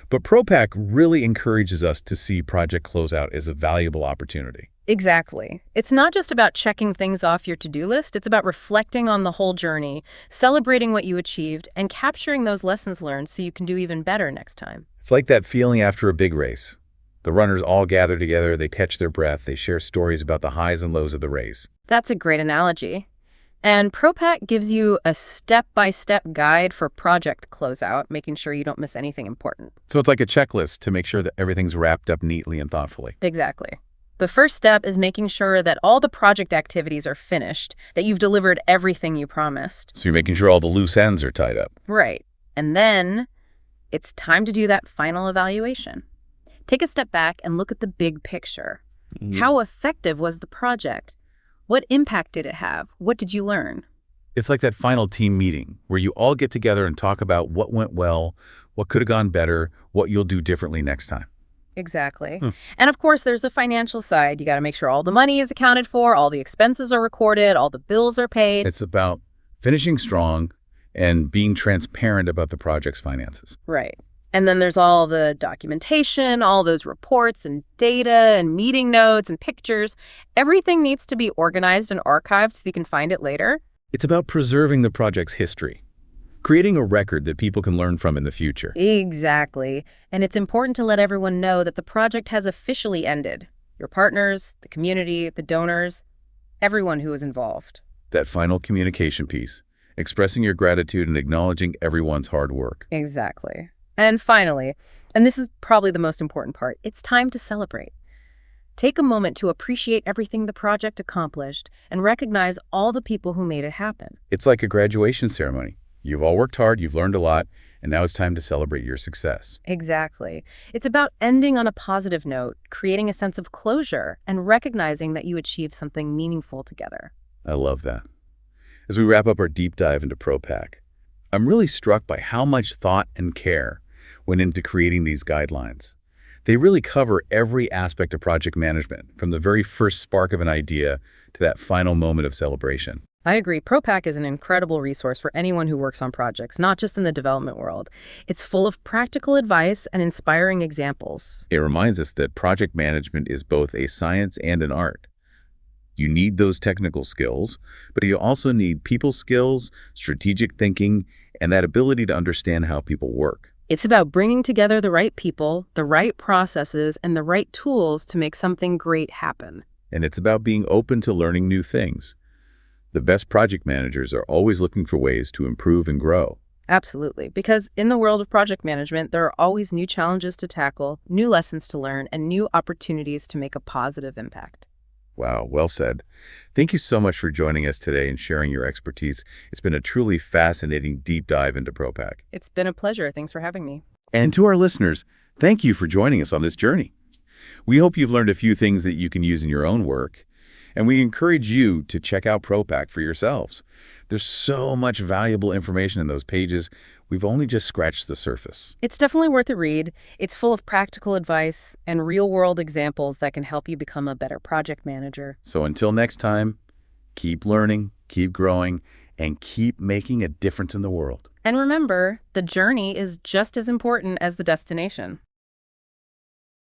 but propack really encourages us to see project closeout as a valuable opportunity. Exactly. It's not just about checking things off your to-do list. It's about reflecting on the whole journey, celebrating what you achieved, and capturing those lessons learned so you can do even better next time. It's like that feeling after a big race. The runners all gather together, they catch their breath, they share stories about the highs and lows of the race. That's a great analogy. And propack gives you a step-by-step guide for project closeout, making sure you don't miss anything important. So it's like a checklist to make sure that everything's wrapped up neatly and thoughtfully. Exactly. The first step is making sure that all the project activities are finished, that you've delivered everything you promised. So you're making sure all the loose ends are tied up. Right. And then it's time to do that final evaluation. Take a step back and look at the big picture. How effective was the project? What impact did it have? What did you learn? It's like that final team meeting where you all get together and talk about what went well, what could have gone better, what you'll do differently next time. Exactly. And of course, there's the financial side. You got to make sure all the money is accounted for, all the expenses are recorded, all the bills are paid. It's about finishing strong and being transparent about the project's finances. Right. And then there's all the documentation, all those reports and data and meeting notes and pictures. Everything needs to be organized and archived so you can find it later. It's about preserving the project's history, creating a record that people can learn from in the future. Exactly. And it's important to let everyone know that the project has officially ended. Your partners, the community, the donors, everyone who is involved. That final communication piece, expressing your gratitude and acknowledging everyone's hard work. Exactly. And finally, and this is probably the most important part, it's time to celebrate. Take a moment to appreciate everything the project accomplished and recognize all the people who made it happen. It's like a graduation ceremony. You've all worked hard, you've learned a lot, and now it's time to celebrate your success. Exactly. It's about ending on a positive note, creating a sense of closure, and recognizing that you achieved something meaningful together. I love that. As we wrap up our deep dive into propack, I'm really struck by how much thought and care went into creating these guidelines. They really cover every aspect of project management, from the very first spark of an idea to that final moment of celebration. I agree. propack is an incredible resource for anyone who works on projects, not just in the development world. It's full of practical advice and inspiring examples. It reminds us that project management is both a science and an art. You need those technical skills, but you also need people skills, strategic thinking, and that ability to understand how people work. It's about bringing together the right people, the right processes, and the right tools to make something great happen. And it's about being open to learning new things. The best project managers are always looking for ways to improve and grow. Absolutely, because in the world of project management, there are always new challenges to tackle, new lessons to learn, and new opportunities to make a positive impact. Wow, well said. Thank you so much for joining us today and sharing your expertise. It's been a truly fascinating deep dive into propack. It's been a pleasure. Thanks for having me. And to our listeners, thank you for joining us on this journey. We hope you've learned a few things that you can use in your own work, and we encourage you to check out propack for yourselves. There's so much valuable information in those pages. We've only just scratched the surface. It's definitely worth a read. It's full of practical advice and real-world examples that can help you become a better project manager. So until next time, keep learning, keep growing, and keep making a difference in the world. And remember, the journey is just as important as the destination.